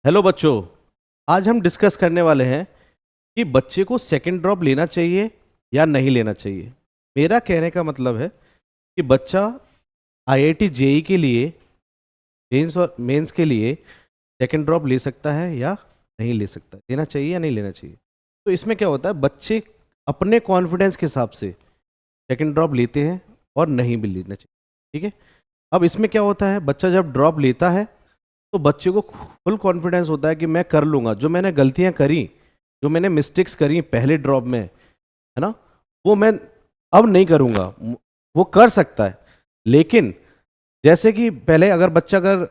Hello बच्चों। आज हम डिस्कस करने वाले हैं कि बच्चे को सेकंड ड्रॉप लेना चाहिए या नहीं लेना चाहिए। मेरा कहने का मतलब है कि बच्चा आईआईटी जेई के लिए मेंस और मेंस के लिए सेकंड ड्रॉप ले सकता है या नहीं ले सकता, लेना चाहिए या नहीं लेना चाहिए। तो इसमें क्या होता है, बच्चे अपने कॉन्फिडेंस के हिसाब से सेकंड ड्रॉप लेते हैं और नहीं भी लेना चाहिए। ठीक है। अब इसमें क्या होता है, बच्चा जब ड्रॉप लेता है तो बच्चे को फुल कॉन्फिडेंस होता है कि मैं कर लूँगा, जो मैंने गलतियाँ करी, जो मैंने मिस्टेक्स करी पहले ड्रॉप में, है ना, वो मैं अब नहीं करूँगा। वो कर सकता है। लेकिन जैसे कि पहले अगर बच्चा अगर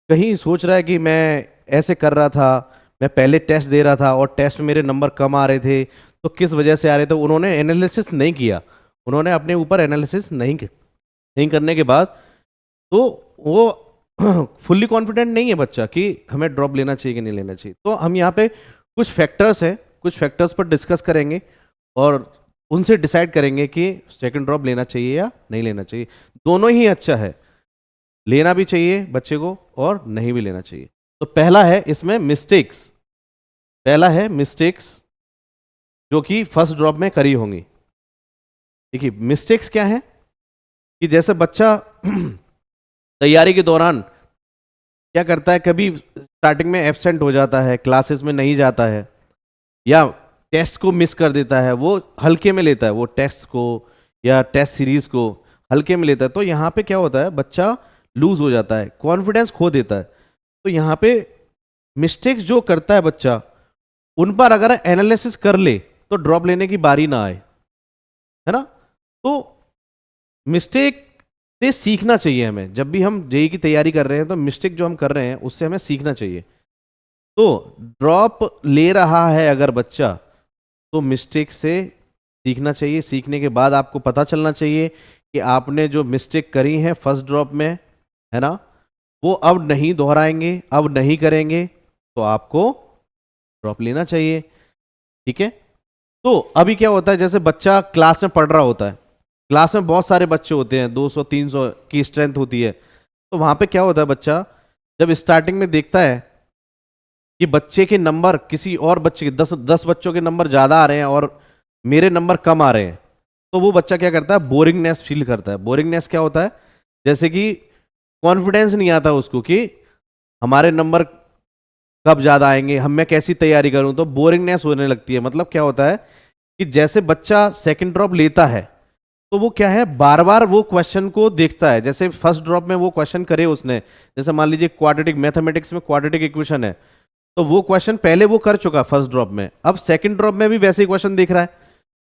कहीं सोच रहा है कि मैं ऐसे कर रहा था, मैं पहले टेस्ट दे रहा था और टेस्ट में मेरे नंबर कम आ रहे थे, तो किस वजह से आ रहे थे, उन्होंने एनालिसिस नहीं किया, उन्होंने अपने ऊपर एनालिसिस नहीं करने के बाद तो वो फुल्ली कॉन्फिडेंट नहीं है बच्चा कि हमें ड्रॉप लेना चाहिए कि नहीं लेना चाहिए। तो हम यहाँ पे कुछ फैक्टर्स हैं, कुछ फैक्टर्स पर डिस्कस करेंगे और उनसे डिसाइड करेंगे कि सेकंड ड्रॉप लेना चाहिए या नहीं लेना चाहिए। दोनों ही अच्छा है, लेना भी चाहिए बच्चे को और नहीं भी लेना चाहिए। तो पहला है इसमें मिस्टेक्स, पहला है मिस्टेक्स जो कि फर्स्ट ड्रॉप में करी होंगी। देखिए मिस्टेक्स क्या है कि जैसे बच्चा तैयारी के दौरान क्या करता है, कभी स्टार्टिंग में एब्सेंट हो जाता है, क्लासेस में नहीं जाता है, या टेस्ट को मिस कर देता है, वो हल्के में लेता है, वो टेस्ट को या टेस्ट सीरीज को हल्के में लेता है। तो यहाँ पे क्या होता है, बच्चा लूज हो जाता है, कॉन्फिडेंस खो देता है। तो यहाँ पे मिस्टेक्स जो करता है बच्चा, उन पर अगर एनालिसिस कर ले तो ड्रॉप लेने की बारी ना आए, है ना। तो मिस्टेक से सीखना चाहिए हमें। जब भी हम जेई की तैयारी कर रहे हैं तो मिस्टेक जो हम कर रहे हैं उससे हमें सीखना चाहिए। तो ड्रॉप ले रहा है अगर बच्चा, तो मिस्टेक से सीखना चाहिए। सीखने के बाद आपको पता चलना चाहिए कि आपने जो मिस्टेक करी है फर्स्ट ड्रॉप में, है ना, वो अब नहीं दोहराएंगे, अब नहीं करेंगे, तो आपको ड्रॉप लेना चाहिए। ठीक है। तो अभी क्या होता है, जैसे बच्चा क्लास में पढ़ रहा होता है, क्लास में बहुत सारे बच्चे होते हैं, 200-300 की स्ट्रेंथ होती है। तो वहां पे क्या होता है, बच्चा जब स्टार्टिंग में देखता है कि बच्चे के नंबर किसी और बच्चे के 10 बच्चों के नंबर ज़्यादा आ रहे हैं और मेरे नंबर कम आ रहे हैं, तो वो बच्चा क्या करता है, बोरिंगनेस फील करता है। बोरिंगनेस क्या होता है, जैसे कि कॉन्फिडेंस नहीं आता उसको कि हमारे नंबर कब ज़्यादा आएंगे, हम मैं कैसी तैयारी करूं, तो बोरिंगनेस होने लगती है। मतलब क्या होता है कि जैसे बच्चा सेकंड ड्रॉप लेता है तो वो क्या है, बार बार वो क्वेश्चन को देखता है। जैसे फर्स्ट ड्रॉप में वो क्वेश्चन करे उसने, जैसे मान लीजिए क्वाड्रेटिक मैथमेटिक्स में क्वाड्रेटिक इक्वेशन है, तो वो क्वेश्चन पहले वो कर चुका फर्स्ट ड्रॉप में, अब सेकंड ड्रॉप में भी वैसे ही क्वेश्चन देख रहा है।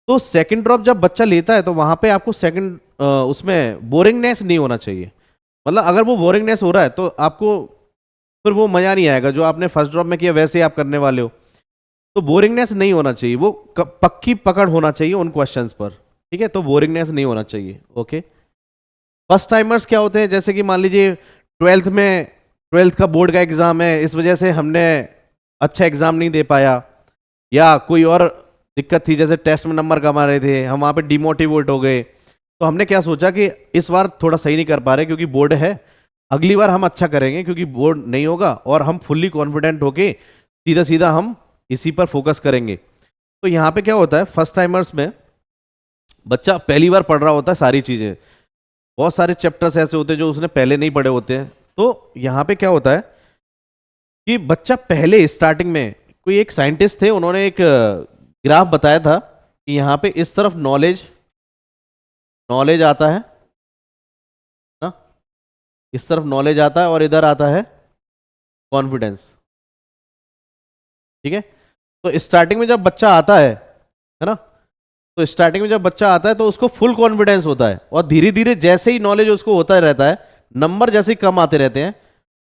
तो सेकंड ड्रॉप जब बच्चा लेता है तो वहां पे आपको सेकंड उसमें बोरिंगनेस नहीं होना चाहिए। मतलब अगर वो बोरिंगनेस हो रहा है तो आपको फिर वो मजा नहीं आएगा, जो आपने फर्स्ट ड्रॉप में किया वैसे ही आप करने वाले हो। तो बोरिंगनेस नहीं होना चाहिए, वो पक्की पकड़ होना चाहिए उन क्वेश्चंस पर। ठीक है, तो बोरिंगनेस नहीं होना चाहिए। ओके। फर्स्ट टाइमर्स क्या होते हैं, जैसे कि मान लीजिए ट्वेल्थ का बोर्ड का एग्जाम है, इस वजह से हमने अच्छा एग्जाम नहीं दे पाया, या कोई और दिक्कत थी, जैसे टेस्ट में नंबर कम आ रहे थे, हम वहाँ पे डिमोटिवेट हो गए, तो हमने क्या सोचा कि इस बार थोड़ा सही नहीं कर पा रहे क्योंकि बोर्ड है, अगली बार हम अच्छा करेंगे क्योंकि बोर्ड नहीं होगा, और हम फुल्ली कॉन्फिडेंट होके सीधा सीधा हम इसी पर फोकस करेंगे। तो यहाँ पे क्या होता है, फर्स्ट टाइमर्स में बच्चा पहली बार पढ़ रहा होता है सारी चीज़ें, बहुत सारे चैप्टर्स ऐसे होते हैं जो उसने पहले नहीं पढ़े होते हैं। तो यहाँ पे क्या होता है कि बच्चा पहले स्टार्टिंग में, कोई एक साइंटिस्ट थे, उन्होंने एक ग्राफ बताया था कि यहाँ पे इस तरफ नॉलेज नॉलेज आता है ना, इस तरफ नॉलेज आता है और इधर आता है कॉन्फिडेंस। ठीक है। तो स्टार्टिंग में जब बच्चा आता है ना, तो स्टार्टिंग में जब बच्चा आता है तो उसको फुल कॉन्फिडेंस होता है, और धीरे धीरे जैसे ही नॉलेज उसको होता रहता है, नंबर जैसे ही कम आते रहते हैं,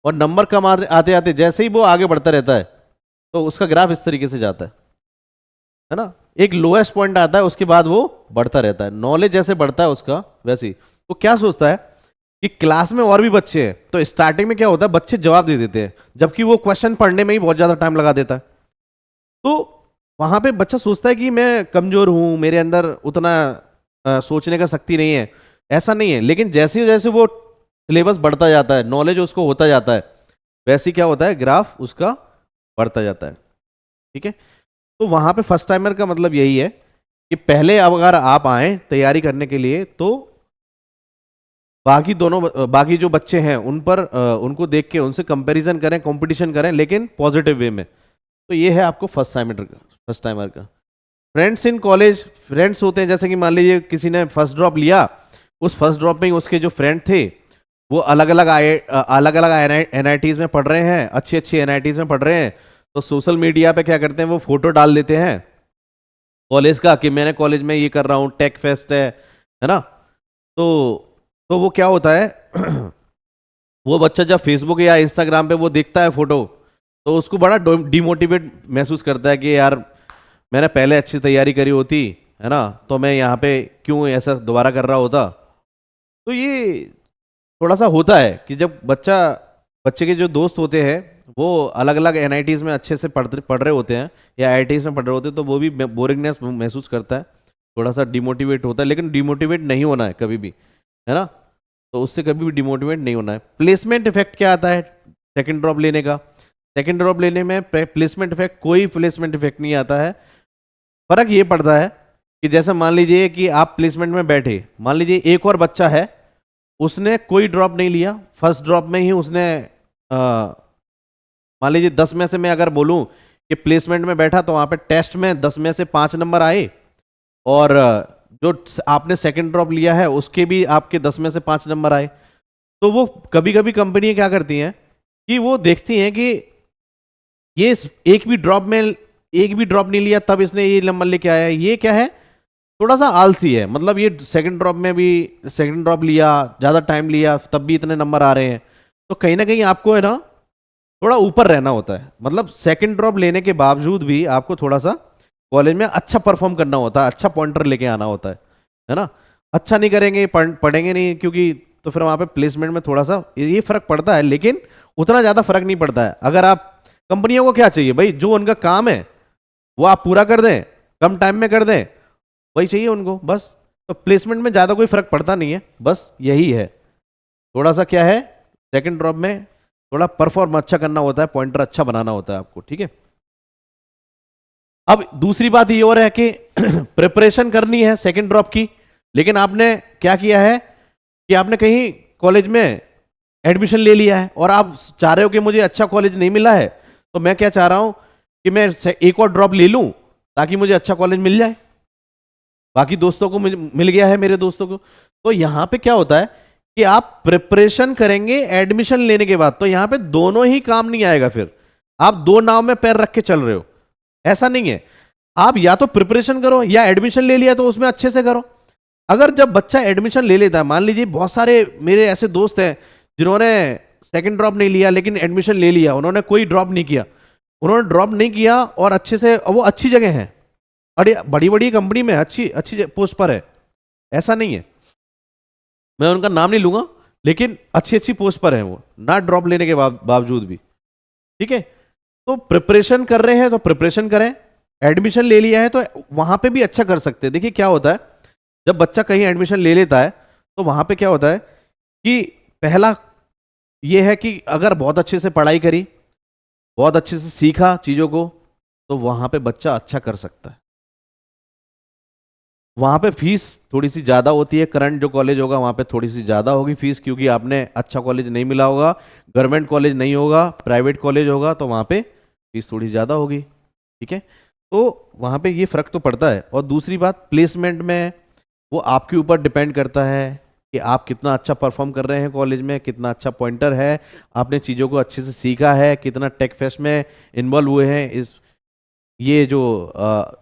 और नंबर कम आते आते जैसे ही वो आगे बढ़ता रहता है, तो उसका ग्राफ इस तरीके से जाता है ना, एक लोएस्ट पॉइंट आता है, उसके बाद वो बढ़ता रहता है, नॉलेज जैसे बढ़ता है उसका वैसे ही। तो क्या सोचता है कि क्लास में और भी बच्चे हैं, तो स्टार्टिंग में क्या होता है, बच्चे जवाब दे देते हैं, जबकि वो क्वेश्चन पढ़ने में ही बहुत ज्यादा टाइम लगा देता है। तो वहां पे बच्चा सोचता है कि मैं कमजोर हूं, मेरे अंदर उतना सोचने का शक्ति नहीं है। ऐसा नहीं है, लेकिन जैसे जैसे वो सिलेबस बढ़ता जाता है, नॉलेज उसको होता जाता है, वैसे ही क्या होता है, ग्राफ उसका बढ़ता जाता है। ठीक है, तो वहां पे फर्स्ट टाइमर का मतलब यही है कि पहले अब अगर आप आए तैयारी करने के लिए तो बाकी जो बच्चे हैं उन पर उनको देख के उनसे कंपैरिजन करें, कंपटीशन करें, लेकिन पॉजिटिव वे में। तो ये है आपको फर्स्ट टाइमर का। फ्रेंड्स इन कॉलेज, फ्रेंड्स होते हैं, जैसे कि मान लीजिए किसी ने फर्स्ट ड्रॉप लिया, उस फर्स्ट ड्रॉप में ही उसके जो फ्रेंड थे वो अलग अलग एनआईटीज में पढ़ रहे हैं, अच्छी अच्छी एनआईटीज में पढ़ रहे हैं। तो सोशल मीडिया पे क्या करते हैं, वो फोटो डाल देते हैं कॉलेज का कि मैंने कॉलेज में ये कर रहा हूँ, टेक फेस्ट है ना। तो वो क्या होता है वो बच्चा जब फेसबुक या इंस्टाग्राम पे वो देखता है फोटो, तो उसको बड़ा डिमोटिवेट महसूस करता है कि यार मैंने पहले अच्छी तैयारी करी होती, है ना, तो मैं यहाँ पे क्यों ऐसा दोबारा कर रहा होता। तो ये थोड़ा सा होता है कि जब बच्चे के जो दोस्त होते हैं वो अलग अलग एनआईटीज में अच्छे से पढ़ रहे होते हैं या आईआईटीज में पढ़ रहे होते हैं, तो वो भी बोरिंगनेस महसूस करता है, थोड़ा सा डिमोटिवेट होता है। लेकिन डिमोटिवेट नहीं होना है कभी भी, है ना, तो उससे कभी भी डिमोटिवेट नहीं होना है। प्लेसमेंट इफेक्ट क्या आता है सेकंड ड्रॉप लेने का? सेकंड ड्रॉप लेने में प्लेसमेंट इफेक्ट, कोई प्लेसमेंट इफेक्ट नहीं आता है। फर्क ये पड़ता है कि जैसे मान लीजिए कि आप प्लेसमेंट में बैठे, मान लीजिए एक और बच्चा है, उसने कोई ड्रॉप नहीं लिया, फर्स्ट ड्रॉप में ही उसने मान लीजिए 10 में से मैं अगर बोलूं कि प्लेसमेंट में बैठा, तो वहां पे टेस्ट में 10 में से 5 नंबर आए, और जो आपने सेकंड ड्रॉप लिया है उसके भी आपके 10 में से 5 नंबर आए। तो वो कभी कभी कंपनी क्या करती हैं कि वो देखती हैं कि ये एक भी ड्रॉप नहीं लिया तब इसने ये नंबर लेके आया, ये क्या है, थोड़ा सा आलसी है। मतलब ये सेकंड ड्रॉप में भी सेकंड ड्रॉप लिया, ज़्यादा टाइम लिया, तब भी इतने नंबर आ रहे हैं। तो कहीं ना कहीं आपको है ना थोड़ा ऊपर रहना होता है। मतलब सेकंड ड्रॉप लेने के बावजूद भी आपको थोड़ा सा कॉलेज में अच्छा परफॉर्म करना होता है, अच्छा पॉइंटर लेके आना होता है ना। अच्छा नहीं करेंगे, पढ़ेंगे नहीं, क्योंकि तो फिर वहाँ पे प्लेसमेंट में थोड़ा सा ये फर्क पड़ता है, लेकिन उतना ज़्यादा फर्क नहीं पड़ता है। अगर आप, कंपनियों को क्या चाहिए भाई, जो उनका काम है वो आप पूरा कर दें, कम टाइम में कर दें, वही चाहिए उनको बस। तो प्लेसमेंट में ज़्यादा कोई फर्क पड़ता नहीं है, बस यही है। थोड़ा सा क्या है, सेकंड ड्रॉप में थोड़ा परफॉर्म अच्छा करना होता है, पॉइंटर अच्छा बनाना होता है आपको, ठीक है। अब दूसरी बात ये और है कि प्रिपरेशन करनी है सेकंड ड्रॉप की, लेकिन आपने क्या किया है कि आपने कहीं कॉलेज में एडमिशन ले लिया है और आप चाह रहे हो कि मुझे अच्छा कॉलेज नहीं मिला है, तो मैं क्या चाह रहा हूं कि मैं एक और ड्रॉप ले लूं ताकि मुझे अच्छा कॉलेज मिल जाए। बाकी दोस्तों को मिल गया है, मेरे दोस्तों को। तो यहां पे क्या होता है कि आप प्रिपरेशन करेंगे एडमिशन लेने के बाद, तो यहां पे दोनों ही काम नहीं आएगा। फिर आप दो नाव में पैर रख के चल रहे हो, ऐसा नहीं है। आप या तो प्रिपरेशन करो या एडमिशन ले लिया तो उसमें अच्छे से करो। अगर जब बच्चा एडमिशन ले लेता है, मान लीजिए बहुत सारे मेरे ऐसे दोस्त हैं जिन्होंने सेकंड ड्रॉप नहीं लिया लेकिन एडमिशन ले लिया, उन्होंने कोई ड्रॉप नहीं किया, उन्होंने ड्रॉप नहीं किया और अच्छे से, वो अच्छी जगह है, बड़ी बड़ी कंपनी में अच्छी अच्छी पोस्ट पर है, ऐसा नहीं है, मैं उनका नाम नहीं लूंगा, लेकिन अच्छी अच्छी पोस्ट पर है वो, ना ड्रॉप लेने के बावजूद भी, ठीक है। तो प्रिपरेशन कर रहे हैं तो प्रिपरेशन करें, एडमिशन ले लिया है तो वहां पे भी अच्छा कर सकते हैं। देखिए क्या होता है, जब बच्चा कहीं एडमिशन ले लेता है तो वहां पे क्या होता है कि पहला ये है कि अगर बहुत अच्छे से पढ़ाई करी, बहुत अच्छे से सीखा चीजों को, तो वहां पे बच्चा अच्छा कर सकता है। वहां पे फीस थोड़ी सी ज़्यादा होती है, करंट जो कॉलेज होगा वहां पे थोड़ी सी ज़्यादा होगी फीस, क्योंकि आपने अच्छा कॉलेज नहीं मिला होगा, गवर्नमेंट कॉलेज नहीं होगा, प्राइवेट कॉलेज होगा, तो वहां पे फीस थोड़ी ज़्यादा होगी, ठीक है। तो वहां पे ये फ़र्क तो पड़ता है। और दूसरी बात, प्लेसमेंट में वो आपके ऊपर डिपेंड करता है कि आप कितना अच्छा परफॉर्म कर रहे हैं कॉलेज में, कितना अच्छा पॉइंटर है, आपने चीज़ों को अच्छे से सीखा है, कितना टेक फेस्ट में इन्वॉल्व हुए हैं, इस ये जो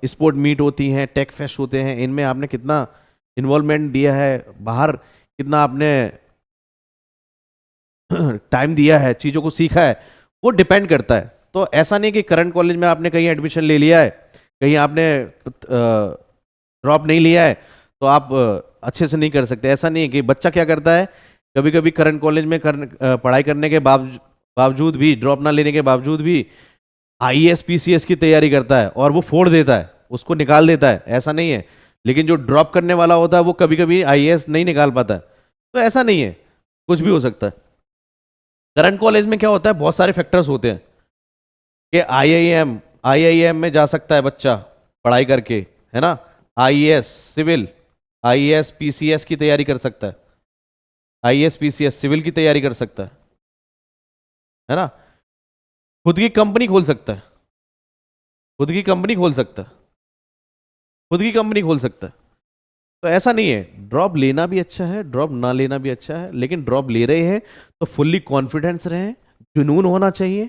स्पोर्ट मीट होती हैं, टेक फेस्ट होते हैं, इनमें आपने कितना इन्वॉल्वमेंट दिया है, बाहर कितना आपने टाइम दिया है, चीज़ों को सीखा है, वो डिपेंड करता है। तो ऐसा नहीं कि करंट कॉलेज में आपने कहीं एडमिशन ले लिया है, कहीं आपने ड्रॉप नहीं लिया है तो आप अच्छे से नहीं कर सकते, ऐसा नहीं है। कि बच्चा क्या करता है, कभी कभी करंट कॉलेज में पढ़ाई करने के बावजूद भी, ड्रॉप ना लेने के बावजूद भी आईएएस पीसीएस की तैयारी करता है और वो फोड़ देता है, उसको निकाल देता है, ऐसा नहीं है। लेकिन जो ड्रॉप करने वाला होता है वो कभी कभी आईएएस नहीं निकाल पाता है। तो ऐसा नहीं है, कुछ भी हो सकता है। करंट कॉलेज में क्या होता है, बहुत सारे फैक्टर्स होते हैं कि आईआईएम में जा सकता है बच्चा पढ़ाई करके, है ना, आईएएस सिविल, आईएएस पीसीएस की तैयारी कर सकता है, आईएएस पीसीएस सिविल की तैयारी कर सकता है ना, खुद की कंपनी खोल सकता है, खुद की कंपनी खोल सकता है, खुद की कंपनी खोल सकता है। तो ऐसा नहीं है, ड्रॉप लेना भी अच्छा है, ड्रॉप ना लेना भी अच्छा है, लेकिन ड्रॉप ले रहे हैं तो फुल्ली कॉन्फिडेंस रहें, जुनून होना चाहिए,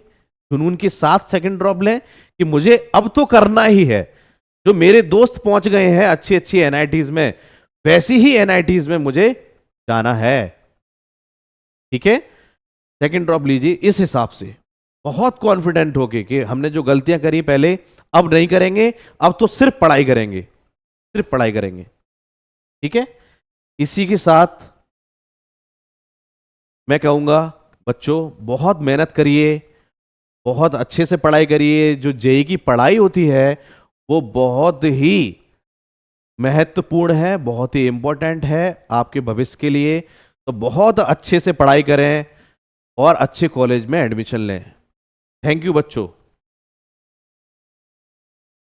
जुनून के साथ सेकंड ड्रॉप लें कि मुझे अब तो करना ही है। जो मेरे दोस्त पहुंच गए हैं अच्छी अच्छी एनआईटीज में, वैसी ही एनआईटीज में मुझे जाना है। ठीक है, सेकंड ड्रॉप लीजिए इस हिसाब से, बहुत कॉन्फिडेंट होके कि हमने जो गलतियां करी पहले अब नहीं करेंगे, अब तो सिर्फ पढ़ाई करेंगे, सिर्फ पढ़ाई करेंगे। ठीक है, इसी के साथ मैं कहूंगा बच्चों बहुत मेहनत करिए, बहुत अच्छे से पढ़ाई करिए। जो जेई की पढ़ाई होती है वो बहुत ही महत्वपूर्ण है, बहुत ही इंपॉर्टेंट है आपके भविष्य के लिए। तो बहुत अच्छे से पढ़ाई करें और अच्छे कॉलेज में एडमिशन लें। थैंक यू बच्चों।